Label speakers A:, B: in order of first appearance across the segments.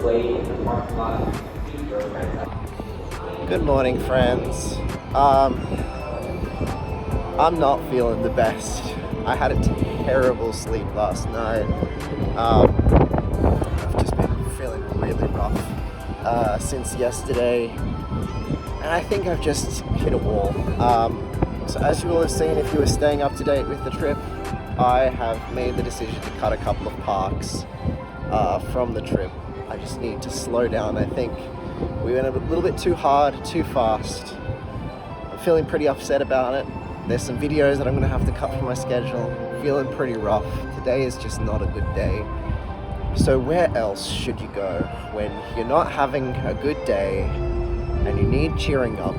A: Good morning, friends. I'm not feeling the best. I had a terrible sleep last night. I've just been feeling really rough since yesterday, and I think I've just hit a wall. So as you will have seen if you were staying up to date with the trip, I have made the decision to cut a couple of parks from the trip. I just need to slow down. I think we went a little bit too hard, too fast. I'm feeling pretty upset about it. There's some videos that I'm gonna have to cut from my schedule. Feeling pretty rough. Today is just not a good day. So where else should you go when you're not having a good day and you need cheering up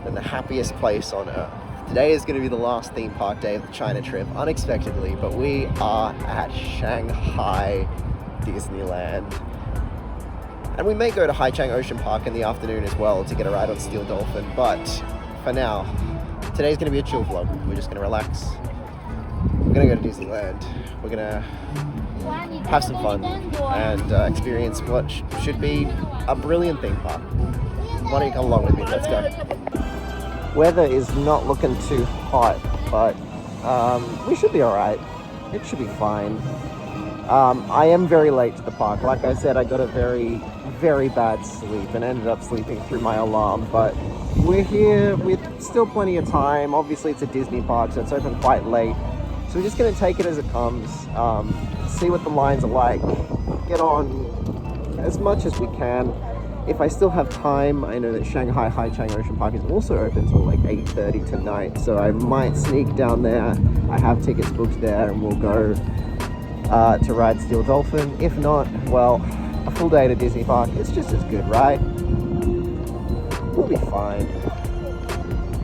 A: than the happiest place on earth? Today is going to be the last theme park day of the China trip, unexpectedly, but we are at Shanghai Disneyland. And we may go to Haichang Ocean Park in the afternoon as well to get a ride on Steel Dolphin, but for now, today's going to be a chill vlog. We're just going to relax. We're going to go to Disneyland. We're going to have some fun and experience what should be a brilliant theme park. Why don't you come along with me? Let's go. Weather is not looking too hot, but we should be alright. It should be fine. I am very late to the park. Like I said, I got a very, very bad sleep and ended up sleeping through my alarm, but we're here with still plenty of time. Obviously it's a Disney park, so it's open quite late. So we're just going to take it as it comes, see what the lines are like, get on as much as we can. If I still have time, I know that Shanghai Haichang Ocean Park is also open till like 8:30 tonight, so I might sneak down there. I have tickets booked there and we'll go to ride Steel Dolphin. If not, well, a full day to Disney Park, it's just as good, right? We'll be fine.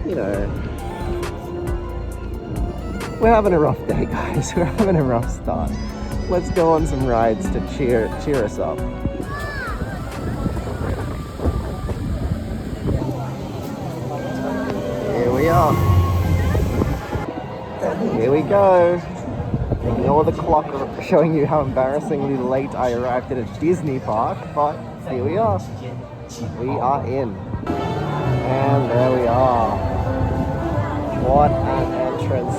A: You know, we're having a rough day, guys. We're having a rough start. Let's go on some rides to cheer us up. Here we are. Here we go. Ignore the clock showing you how embarrassingly late I arrived at a Disney park, but here we are. We are in. And there we are. What an entrance.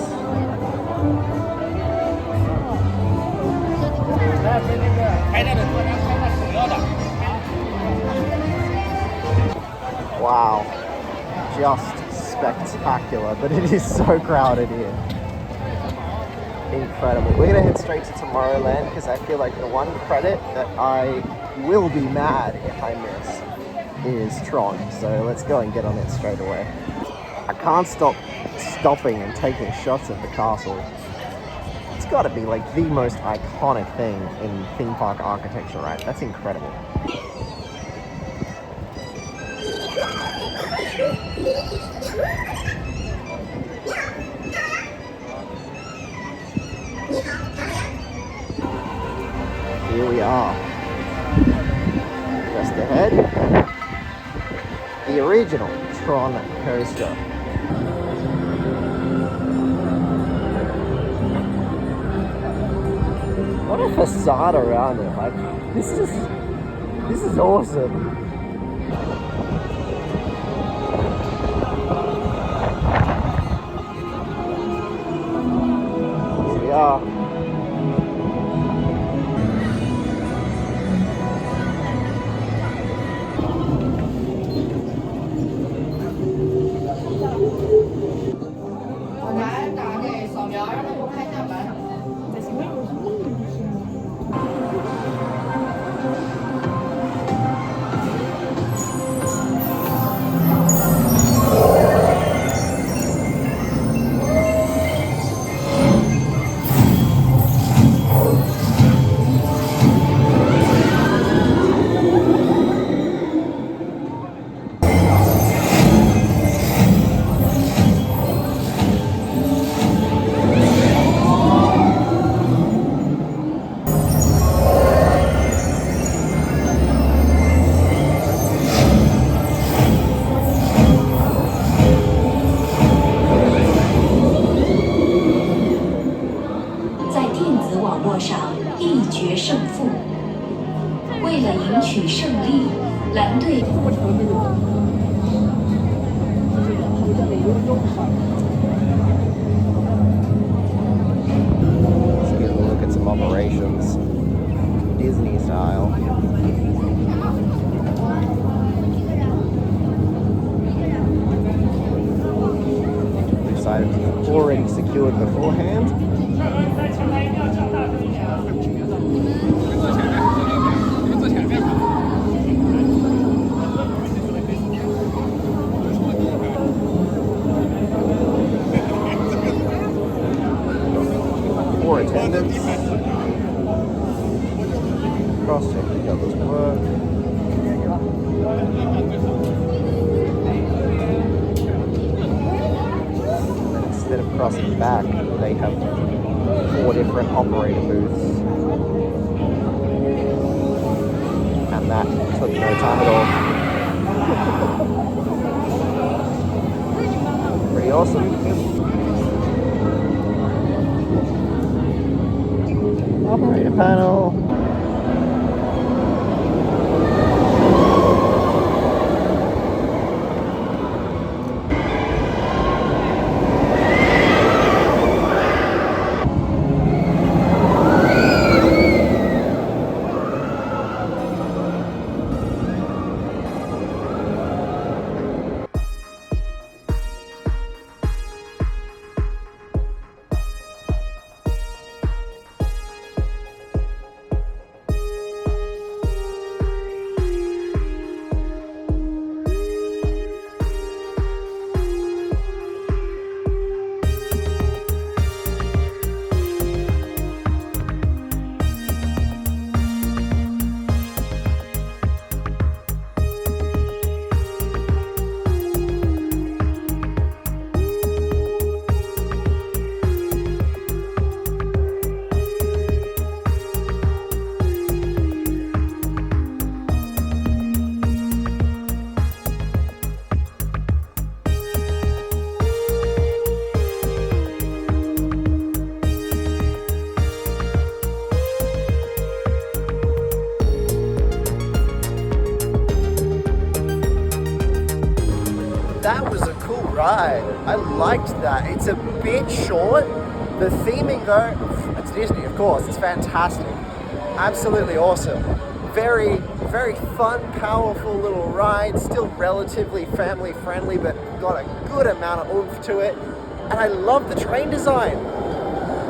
A: Wow. Just spectacular, but it is so crowded here. Incredible. We're gonna head straight to Tomorrowland because I feel like the one credit that I will be mad if I miss is Tron. So let's go and get on it straight away. I can't stop stopping and taking shots at the castle. It's got to be like the most iconic thing in theme park architecture, right? That's incredible. Here we are. Just ahead, the original Tron coaster. What a facade around it! Like this is awesome. Here we are.
B: 为了赢取胜利，蓝队。
A: Let's get a look at some operations, Disney style. We've already secured beforehand. Attendance. Cross check the others work. Instead of crossing back, they have 4 different operator booths. And that took no time at all. Pretty awesome. Operator panel. That was a cool ride. I liked that. It's a bit short. The theming though, it's Disney of course, it's fantastic. Absolutely awesome. Very, very fun, powerful little ride. Still relatively family friendly, but got a good amount of oomph to it. And I love the train design.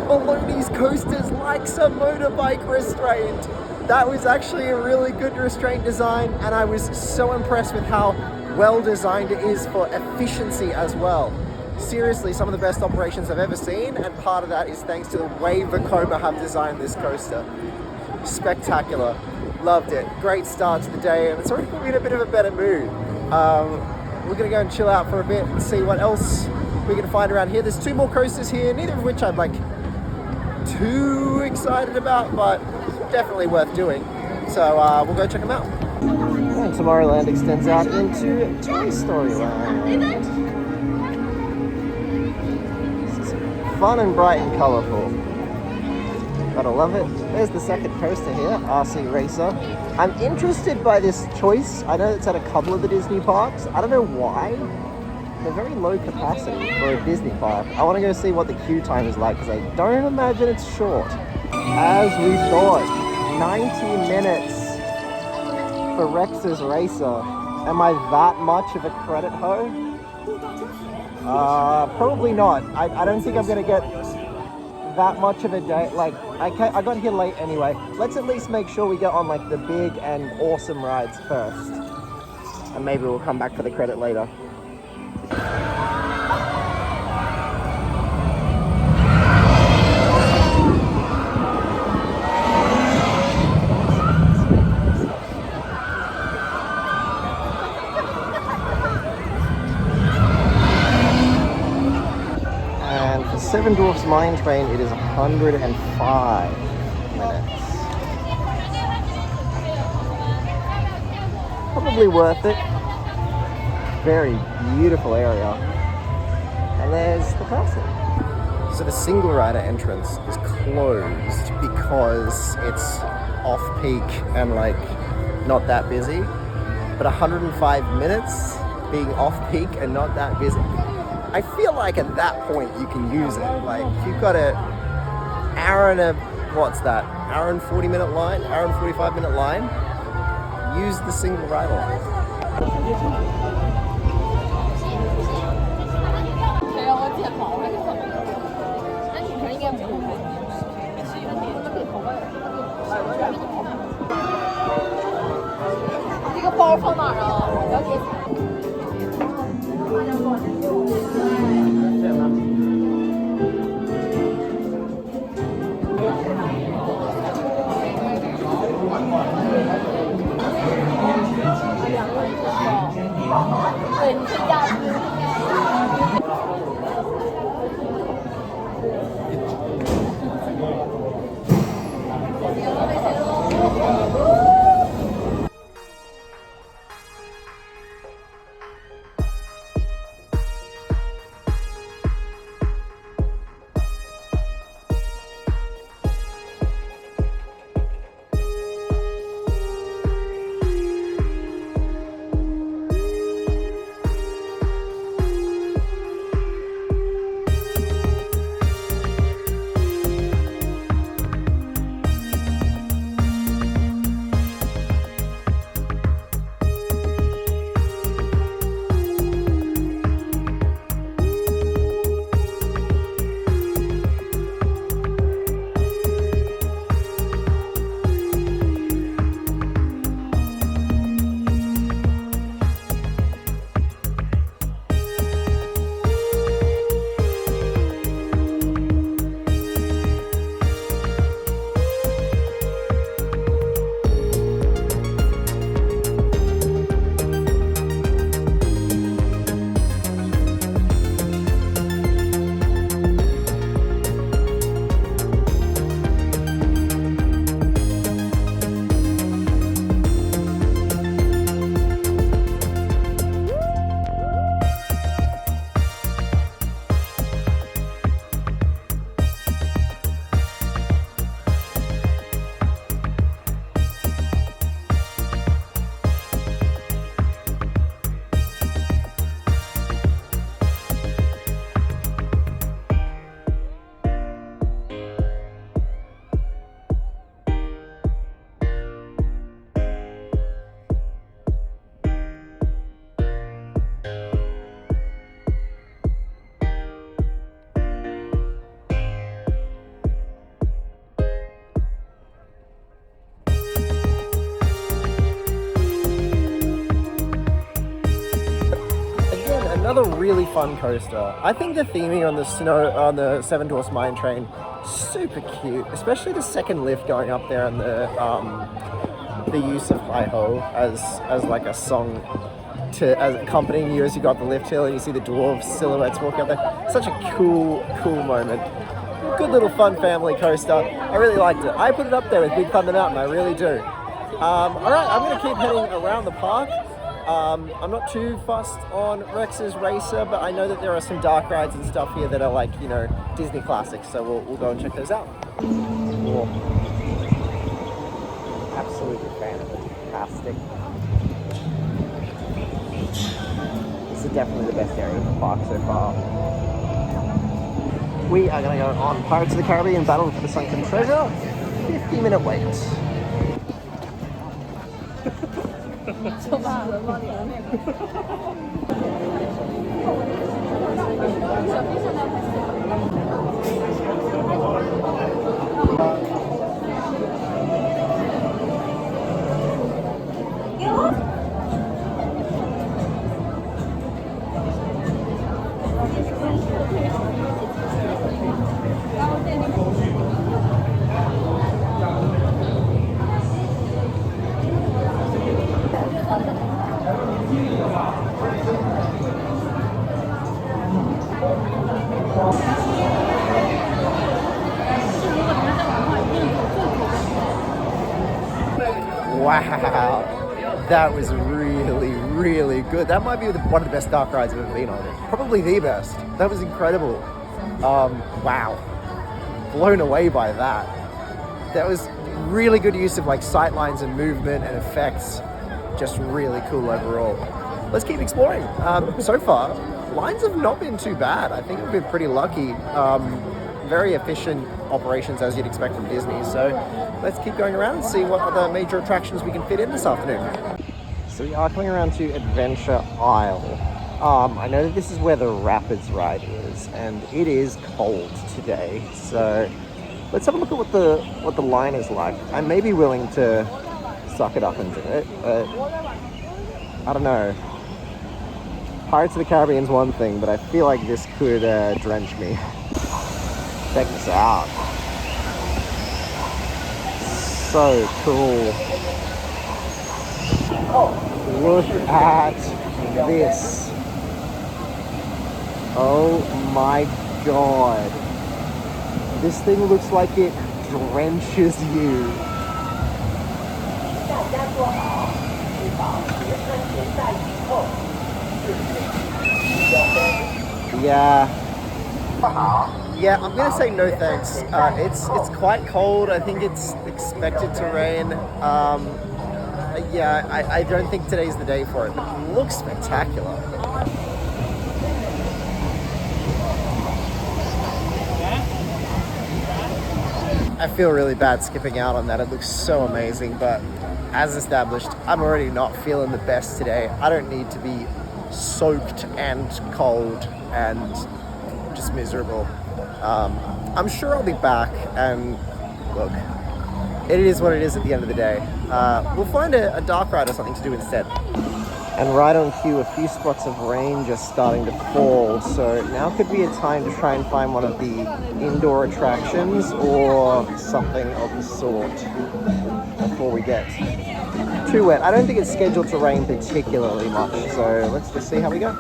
A: Maloney's coaster's like some motorbike restraint. That was actually a really good restraint design, and I was so impressed with how well designed it is for efficiency as well. Seriously, some of the best operations I've ever seen, and part of that is thanks to the way Vekoma have designed this coaster. Spectacular. Loved it. Great start to the day, and it's already put me in a bit of a better mood. We're gonna go and chill out for a bit and see what else we can find around here. There's 2 more coasters here, neither of which I'm like too excited about, but definitely worth doing. So we'll go check them out. And Tomorrowland extends out into Toy Story Land. This is fun and bright and colourful. Gotta love it. There's the second coaster here, RC Racer. I'm interested by this choice. I know it's at a couple of the Disney parks. I don't know why. They're very low capacity for a Disney park. I want to go see what the queue time is like, because I don't imagine it's short. As we thought, 90 minutes for Rex's Racer. Am I that much of a credit hoe? Probably not. I don't think I'm going to get that much of a day. Like, I got here late anyway. Let's at least make sure we get on like the big and awesome rides first. And maybe we'll come back for the credit later. And for Seven Dwarfs Mine Train, it is 105 minutes. Probably worth it. Very beautiful area. And there's the castle. So the single rider entrance is closed because it's off peak and like not that busy. But 105 minutes being off-peak and not that busy, I feel like at that point you can use it. Like, you've got an hour and a, what's that? Hour and 40-minute line? Hour and 45-minute line? Use the single ride line.
C: 这个包放哪儿啊？了解。对，你是驾驶。
A: Another really fun coaster. I think the theming on the Seven Dwarfs Mine Train, super cute, especially the second lift going up there and the use of Hi Ho as like a song as accompanying you as you got the lift hill and you see the dwarves silhouettes walking up there. Such a cool moment. Good little fun family coaster. I really liked it. I put it up there with Big Thunder Mountain. I really do. All right, I'm going to keep heading around the park. I'm not too fussed on Rex's Racer, but I know that there are some dark rides and stuff here that are like, you know, Disney classics, so we'll go and check those out. Cool. Absolutely fantastic. This is definitely the best area of the park so far. We are going to go on Pirates of the Caribbean Battle for the Sunken Treasure. 50-minute wait.
C: 就把轮往里的那个。小冰现在还是。
A: Wow, that was really good. That might be one of the best dark rides I've ever been on. Probably the best. That was incredible. Wow, blown away by that. That was really good use of like sight lines and movement and effects. Just really cool overall. Let's keep exploring. So far, lines have not been too bad. I think we've been pretty lucky. Very efficient operations as you'd expect from Disney. So let's keep going around and see what other major attractions we can fit in this afternoon. So we are coming around to Adventure Isle. I know that this is where the Rapids ride is, and it is cold today. So let's have a look at what the line is like. I may be willing to suck it up and do it, but I don't know. Pirates of the Caribbean's one thing, but I feel like this could drench me. Check this out. So cool. Look at this. Oh my god. This thing looks like it drenches you. Yeah, I'm gonna say no thanks. It's quite cold. I think it's expected to rain. I don't think today's the day for it, but it looks spectacular. I feel really bad skipping out on that. It looks so amazing, but as established, I'm already not feeling the best today. I don't need to be soaked and cold and just miserable. I'm sure I'll be back, and look, it is what it is at the end of the day. We'll find a dark ride or something to do instead. And right on cue, a few spots of rain just starting to fall, so now could be a time to try and find one of the indoor attractions or something of the sort before we get too wet. I don't think it's scheduled to rain particularly much, so let's just see how we go.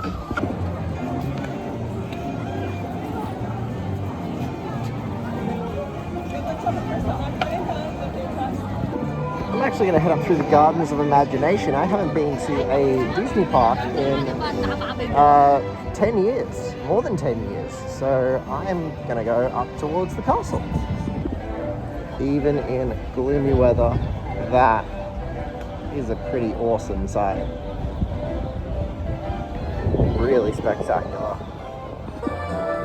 A: I'm actually going to head up through the Gardens of Imagination. I haven't been to a Disney park in 10 years, more than 10 years. So I'm going to go up towards the castle. Even in gloomy weather, that is a pretty awesome sight. Really spectacular.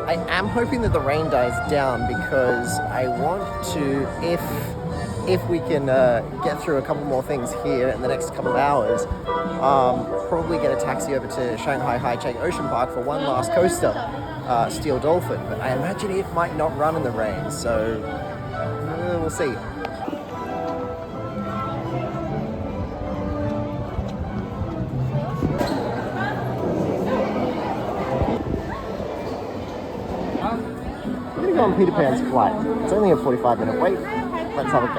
A: I am hoping that the rain dies down because I want to, if we can get through a couple more things here in the next couple of hours, probably get a taxi over to Shanghai Haichang Ocean Park for one last coaster, Steel Dolphin. But I imagine it might not run in the rain, so we'll see. We're gonna go on Peter Pan's flight. It's only a 45-minute wait. Let's have a go.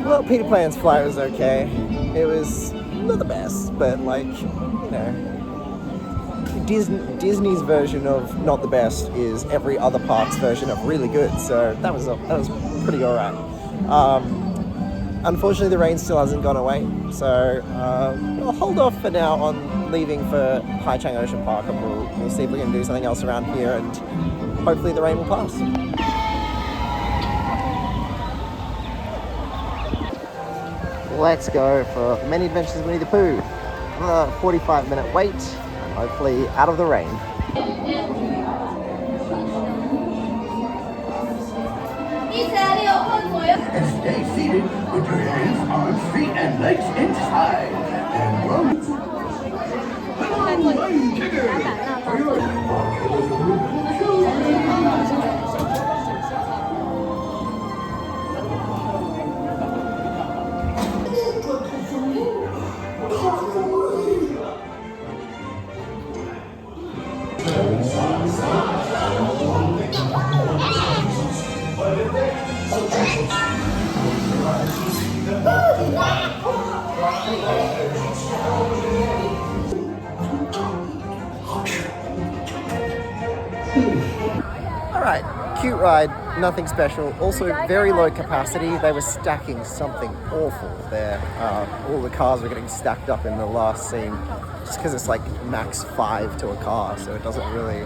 A: Well, Peter Pan's flight was okay. It was not the best, but like, you know, Disney's version of not the best is every other park's version of really good. So that was pretty alright. Unfortunately, the rain still hasn't gone away, so we'll hold off for now on leaving for Haichang Ocean Park, and we'll see if we can do something else around here, and hopefully the rain will pass. Let's go for Many Adventures of Winnie the Pooh. Another 45-minute wait, and hopefully out of the rain.
D: And stay seated with your hands, arms, feet, and legs inside. And run. Hello, Flying Chicken. For your...
A: Alright, cute ride, nothing special. Also very low capacity. They were stacking something awful there. All the cars were getting stacked up in the last scene. just because it's like max 5 to a car, so it doesn't really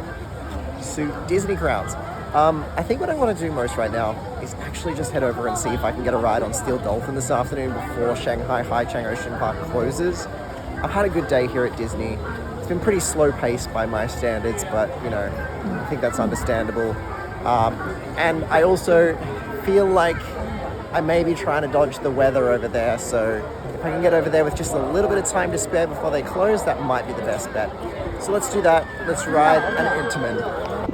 A: suit Disney crowds. I think what I want to do most right now is actually just head over and see if I can get a ride on Steel Dolphin this afternoon before Shanghai Haichang Ocean Park closes. I've had a good day here at Disney. It's been pretty slow paced by my standards, but you know, I think that's understandable. And I also feel like I may be trying to dodge the weather over there, so if I can get over there with just a little bit of time to spare before they close, that might be the best bet. So let's do that. Let's ride an Intamin.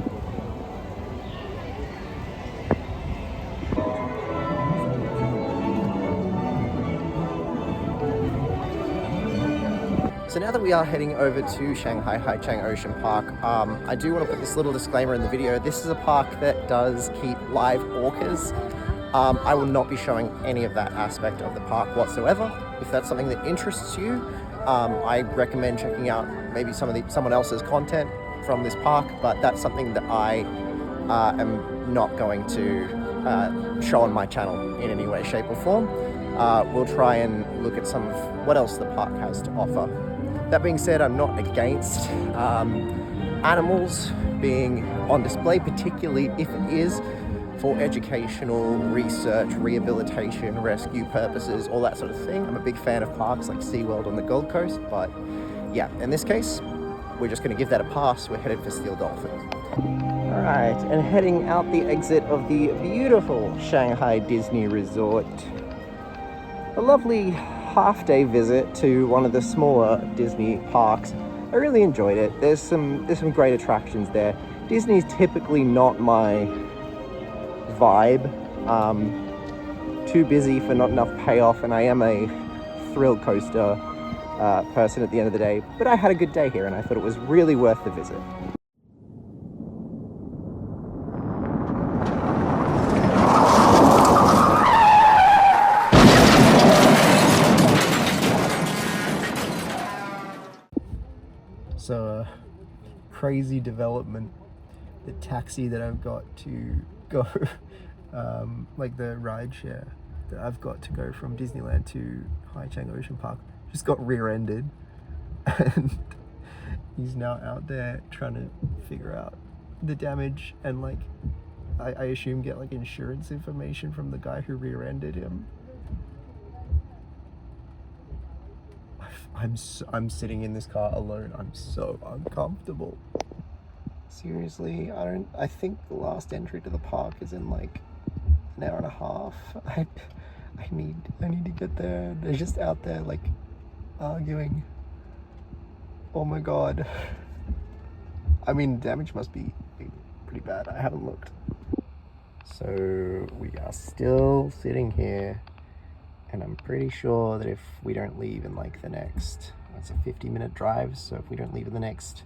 A: So now that we are heading over to Shanghai Haichang Ocean Park, I do want to put this little disclaimer in the video. This is a park that does keep live orcas. I will not be showing any of that aspect of the park whatsoever. If that's something that interests you, I recommend checking out maybe someone else's content from this park, but that's something that I am not going to show on my channel in any way, shape or form. We'll try and look at some of what else the park has to offer. That being said, I'm not against animals being on display, particularly if it is for educational, research, rehabilitation, rescue purposes, all that sort of thing. I'm a big fan of parks like SeaWorld on the Gold Coast, but yeah, in this case, we're just going to give that a pass. We're headed for Steel Dolphin. All right, and heading out the exit of the beautiful Shanghai Disney Resort. A lovely half-day visit to one of the smaller Disney parks. I really enjoyed it. There's some great attractions there. Disney's typically not my vibe. Too busy for not enough payoff, and I am a thrill coaster person at the end of the day. But I had a good day here, and I thought it was really worth the visit. So, crazy development. The taxi that I've got to go, like the ride share that I've got to go from Disneyland to Haichang Ocean Park, just got rear-ended, and he's now out there trying to figure out the damage and like, I assume get like insurance information from the guy who rear-ended him. I'm sitting in this car alone. I'm so uncomfortable. Seriously, I think the last entry to the park is in like an hour and a half. I need to get there. They're just out there like arguing. Oh my god. I mean, damage must be pretty bad. I haven't looked. So we are still sitting here. And I'm pretty sure that if we don't leave in like the next, it's a 50-minute drive, so if we don't leave in the next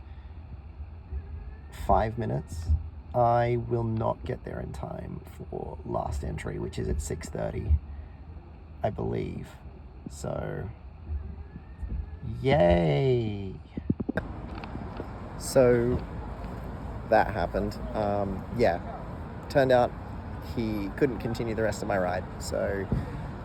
A: 5 minutes, I will not get there in time for last entry, which is at 6:30, I believe. So, yay! So, that happened. Yeah, turned out he couldn't continue the rest of my ride, so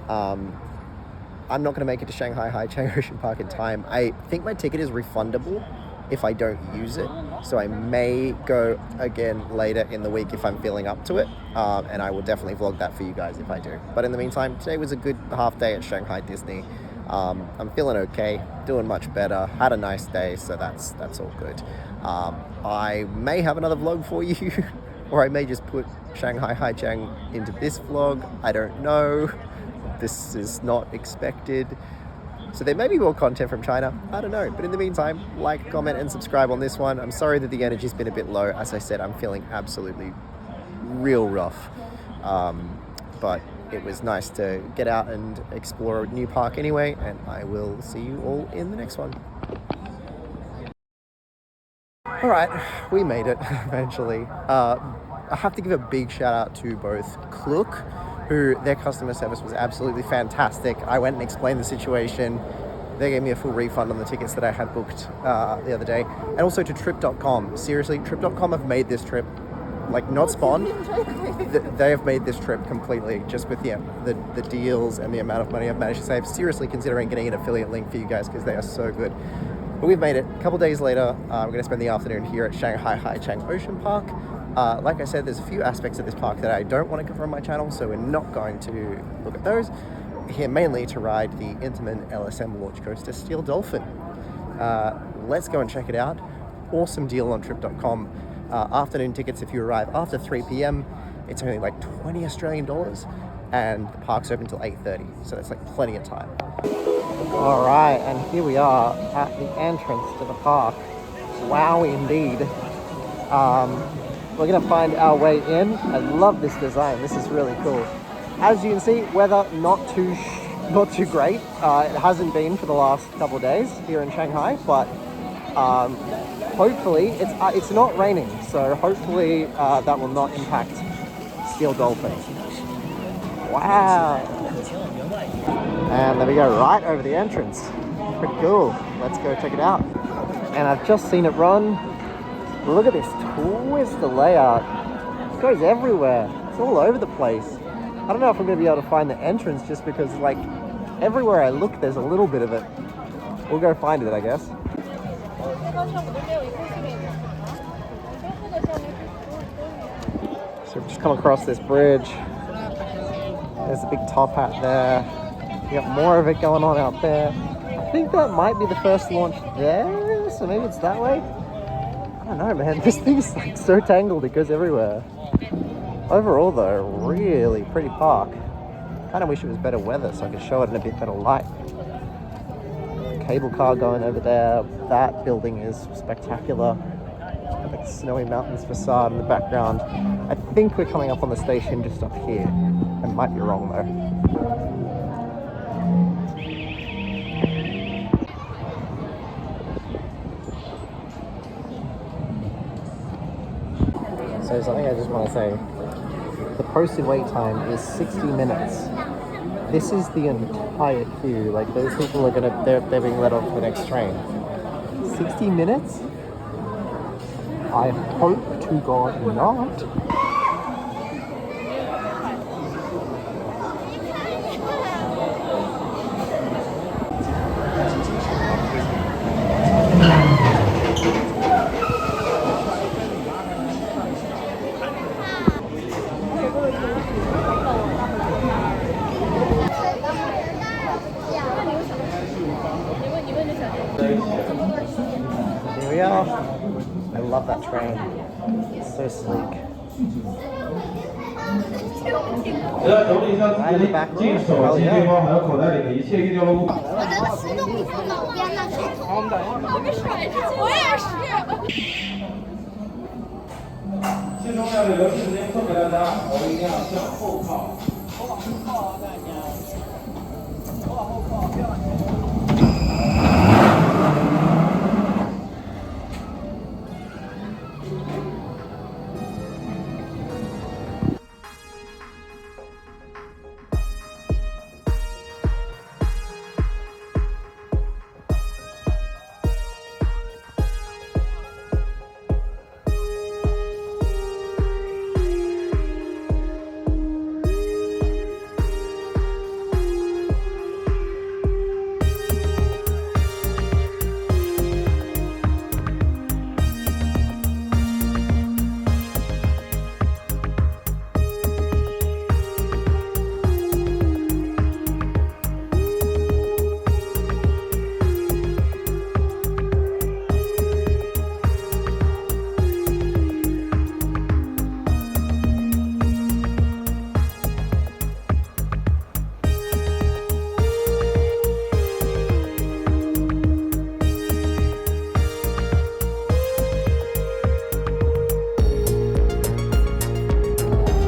A: I'm not going to make it to Shanghai Haichang Ocean Park in time. I think my ticket is refundable if I don't use it, so I may go again later in the week if I'm feeling up to it, and I will definitely vlog that for you guys if I do. But in the meantime, today was a good half day at Shanghai Disney. I'm feeling okay, doing much better, had a nice day, so that's all good. I may have another vlog for you, or I may just put Shanghai Haichang into this vlog, I don't know. This is not expected. So there may be more content from China, I don't know. But in the meantime, like, comment and subscribe on this one. I'm sorry that the energy's been a bit low. As I said, I'm feeling absolutely real rough. But it was nice to get out and explore a new park anyway, and I will see you all in the next one. All right, we made it eventually. I have to give a big shout out to both Klook, who their customer service was absolutely fantastic. I went and explained the situation. They gave me a full refund on the tickets that I had booked the other day. And also to Trip.com. Seriously, Trip.com have made this trip, like, not spawn. They have made this trip completely, just with the deals and the amount of money I've managed to save. Seriously considering getting an affiliate link for you guys, because they are so good. But we've made it. A couple days later, we're going to spend the afternoon here at Shanghai Haichang Ocean Park. Like I said, there's a few aspects of this park that I don't want to cover on my channel, so we're not going to look at those. We're here mainly to ride the Intamin LSM launch coaster Steel Dolphin. Let's go and check it out. Awesome deal on trip.com. Afternoon tickets, if you arrive after 3 p.m, it's only like 20 Australian dollars, and the park's open until 8:30, so that's like plenty of time. All right, and here we are at the entrance to the park. Wow, indeed. We're gonna find our way in. I love this design. This is really cool. As you can see, weather not too great. It hasn't been for the last couple of days here in Shanghai, but hopefully it's not raining, so hopefully that will not impact Steel Dolphin. Wow! And there we go, right over the entrance. Pretty cool. Let's go check it out. And I've just seen it run. Look at this twist the layout. It goes everywhere. It's all over the place. I don't know if I'm going to be able to find the entrance just because, like, everywhere I look, there's a little bit of it. We'll go find it, I guess. So we've just come across this bridge. There's a big top hat there. You got more of it going on out there. I think that might be the first launch there, so maybe it's that way. I don't know, man. This thing's like so tangled, it goes everywhere. Overall though, really pretty park. Kind of wish it was better weather so I could show it in a bit better light. Cable car going over there. That building is spectacular. Like snowy mountains facade in the background. I think we're coming up on the station just up here. I might be wrong though. So something I just want to say. The posted wait time is 60 minutes. This is the entire queue. Like, those people are they're being let off the next train. 60 minutes? I hope to God not. Here we are. I love that train. It's so sleek. Right in the back room. Well, yeah.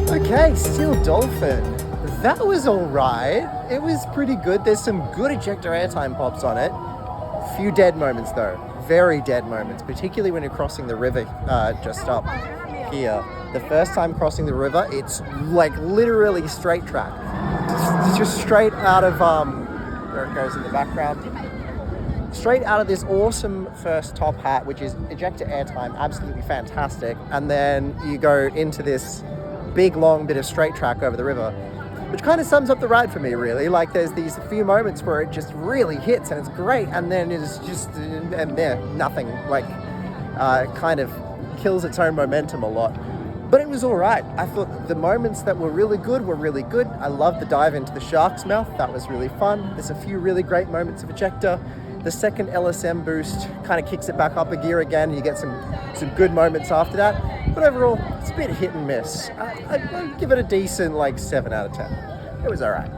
A: Okay, Steel Dolphin. That was alright. It was pretty good. There's some good ejector airtime pops on it. Few dead moments though. Very dead moments, particularly when you're crossing the river just up here. The first time crossing the river, it's like literally straight track. Just straight out of, there it goes in the background. Straight out of this awesome first top hat, which is ejector airtime, absolutely fantastic. And then you go into this big long bit of straight track over the river. which kind of sums up the ride for me, really. Like, there's these few moments where it just really hits and it's great, and then it's just nothing. Like, it kind of kills its own momentum a lot. But it was all right. I thought the moments that were really good were really good. I loved the dive into the shark's mouth. That was really fun. There's a few really great moments of ejector. The second LSM boost kind of kicks it back up a gear again. You get some good moments after that. But overall, it's a bit hit and miss. I'd give it a decent, like, 7 out of 10. It was all right.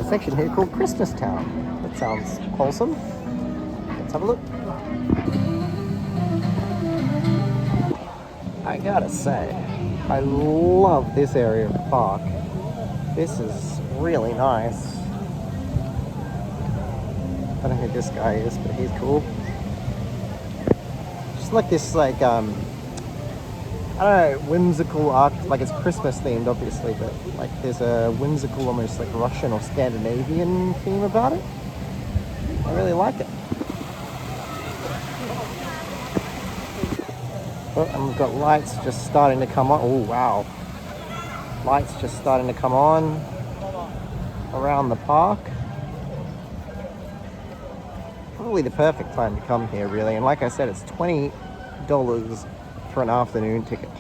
A: Section here called Christmas Town. That sounds wholesome. Let's have a look. I gotta say, I love this area of the park. This is really nice. I don't know who this guy is, but he's cool. Just like this, like, I don't know, whimsical art, like it's Christmas themed obviously, but like there's a whimsical, almost like Russian or Scandinavian theme about it. I really like it. Oh, and we've got lights just starting to come on. Oh wow. Lights just starting to come on around the park. Probably the perfect time to come here really, and like I said, it's $20 for an afternoon ticket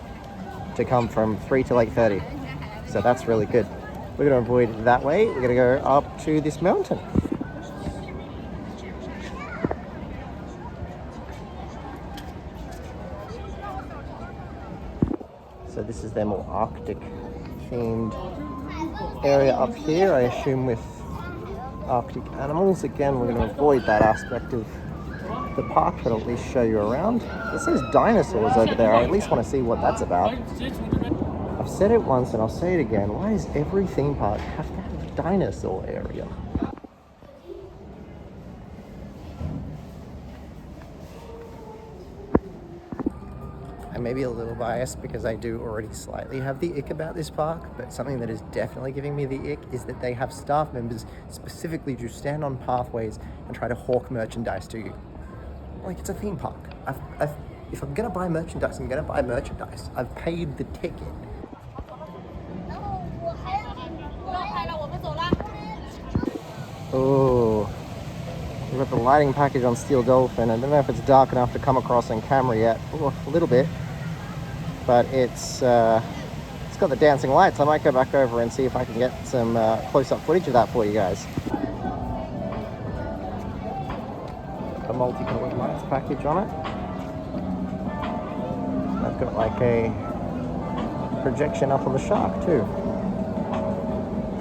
A: to come from 3 till 8:30, so that's really good. We're going to avoid it that way. We're going to go up to this mountain. So this is their more Arctic themed area up here, I assume with Arctic animals. Again, we're going to avoid that aspect of the park, but at least show you around. It says dinosaurs over there. I at least want to see what that's about. I've said it once and I'll say it again. Why does every theme park have to have a dinosaur area? I may be a little biased because I do already slightly have the ick about this park, but something that is definitely giving me the ick is that they have staff members specifically to stand on pathways and try to hawk merchandise to you. Like, it's a theme park. If I'm gonna buy merchandise, I'm gonna buy merchandise. I've paid the ticket. Oh, we've got the lighting package on Steel Dolphin. I don't know if it's dark enough to come across on camera yet. Oh, a little bit, but it's got the dancing lights. I might go back over and see if I can get some close-up footage of that for you guys. A multicolored lights package on it. I've got like a projection up on the shark too.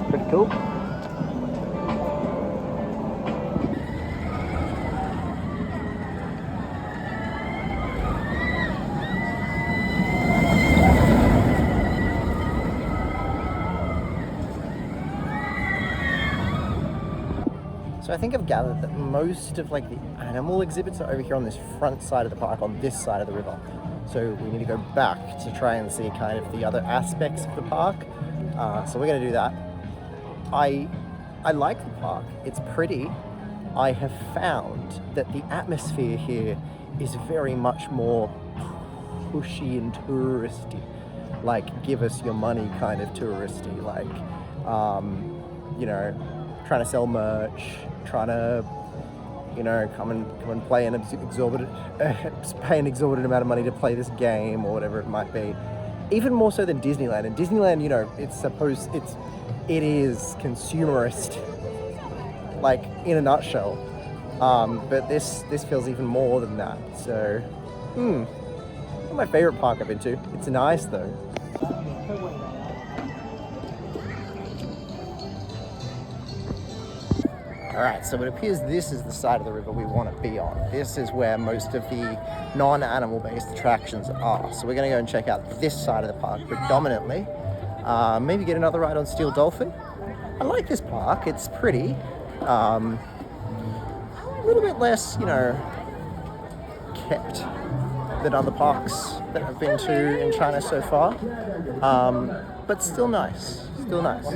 A: Pretty cool. So I think I've gathered that most of like the animal exhibits are over here on this front side of the park, on this side of the river. So we need to go back to try and see kind of the other aspects of the park. So we're going to do that. I like the park. It's pretty. I have found that the atmosphere here is very much more pushy and touristy. Like, give us your money kind of touristy. Like, you know, trying to sell merch, trying to, you know, come and play an exorbitant, pay an exorbitant amount of money to play this game or whatever it might be. Even more so than Disneyland. And Disneyland, you know, it is consumerist, like in a nutshell. But this feels even more than that. So, not my favorite park I've been to. It's nice though. Alright, so it appears this is the side of the river we want to be on. This is where most of the non-animal based attractions are. So we're going to go and check out this side of the park predominantly. Maybe get another ride on Steel Dolphin. I like this park, it's pretty. A little bit less, you know, kept than other parks that I've been to in China so far. But still nice, still nice.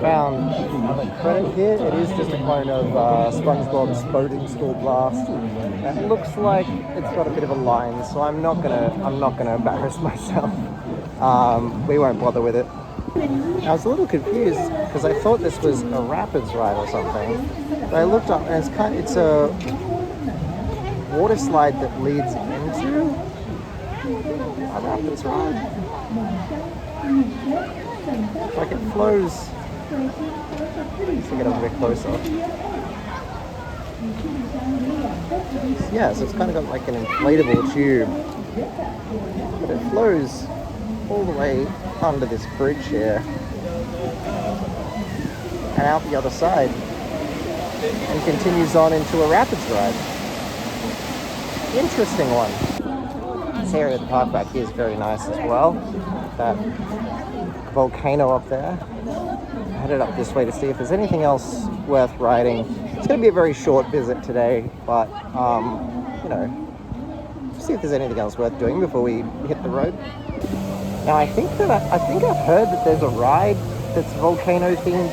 A: Found a credit here. It is just a clone of SpongeBob's Boating School Blast. It looks like it's got a bit of a line, so I'm not gonna embarrass myself. We won't bother with it. I was a little confused because I thought this was a rapids ride or something. But I looked up and it's a water slide that leads into a rapids ride. Like it flows. Let's get a little bit closer. Yeah, so it's kind of got like an inflatable tube, but it flows all the way under this bridge here and out the other side and continues on into a rapids ride. Interesting one. This area of the park back here is very nice as well. That volcano up there. Headed up this way to see if there's anything else worth riding. It's going to be a very short visit today, but you know, see if there's anything else worth doing before we hit the road. Now I think I've heard that there's a ride that's volcano themed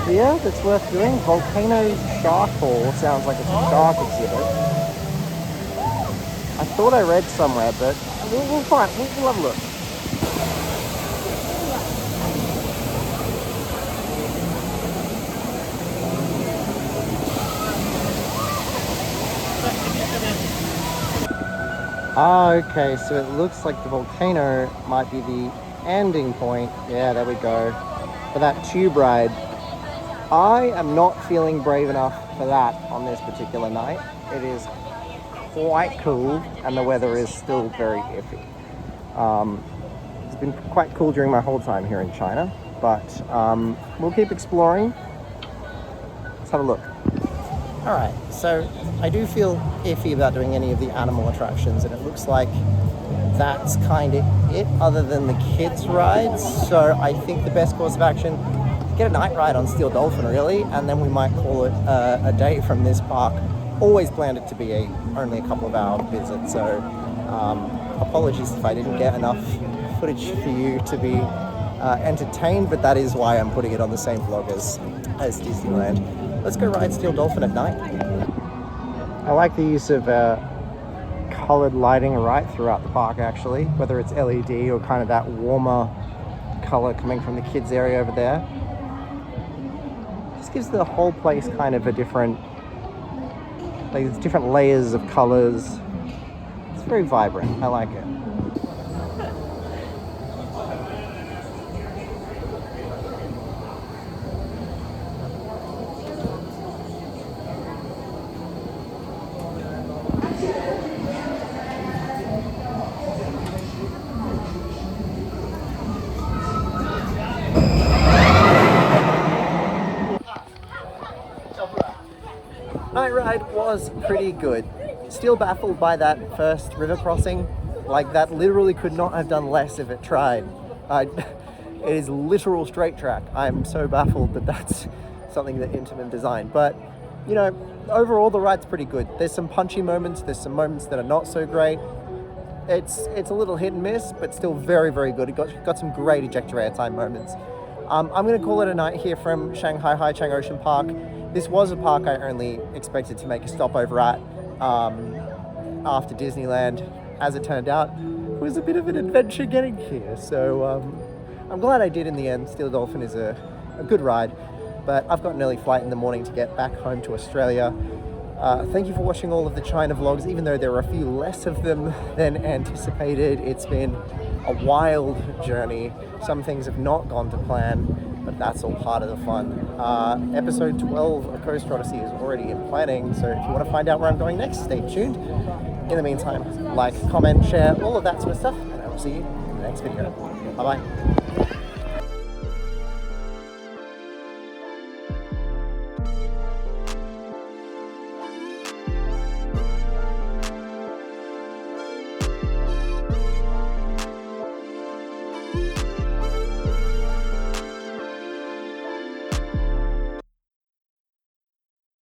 A: here that's worth doing. Volcano Shark Hall sounds like it's a shark exhibit. I thought I read somewhere, but we'll find. We'll have a look. Okay, so it looks like the volcano might be the ending point. Yeah, there we go. For that tube ride. I am not feeling brave enough for that on this particular night. It is quite cool and the weather is still very iffy. It's been quite cool during my whole time here in China, but we'll keep exploring. Let's have a look. Alright, so I do feel iffy about doing any of the animal attractions, and it looks like that's kind of it other than the kids' rides. So I think the best course of action, get a night ride on Steel Dolphin really, and then we might call it a day from this park. Always planned it to be only a couple of hour visit, so apologies if I didn't get enough footage for you to be entertained, but that is why I'm putting it on the same vlog as Disneyland. Let's go ride Steel Dolphin at night. I like the use of coloured lighting right throughout the park actually, whether it's LED or kind of that warmer colour coming from the kids area over there. Just gives the whole place kind of a different, like there's different layers of colours. It's very vibrant, I like it. Night ride was pretty good. Still baffled by that first river crossing. Like that literally could not have done less if it tried. It is literal straight track. I'm so baffled that that's something that Intamin designed. But you know, overall the ride's pretty good. There's some punchy moments, there's some moments that are not so great. It's a little hit and miss, but still very, very good. It got some great ejector airtime moments. I'm going to call it a night here from Shanghai Haichang Ocean Park. This was a park I only expected to make a stopover at after Disneyland. As it turned out, it was a bit of an adventure getting here. So I'm glad I did in the end. Steel Dolphin is a good ride, but I've got an early flight in the morning to get back home to Australia. Thank you for watching all of the China vlogs, even though there were a few less of them than anticipated. It's been a wild journey. Some things have not gone to plan, but that's all part of the fun. Episode 12 of Coast Odyssey is already in planning, so if you want to find out where I'm going next, stay tuned. In the meantime, like, comment, share, all of that sort of stuff, and I will see you in the next video. 拜拜。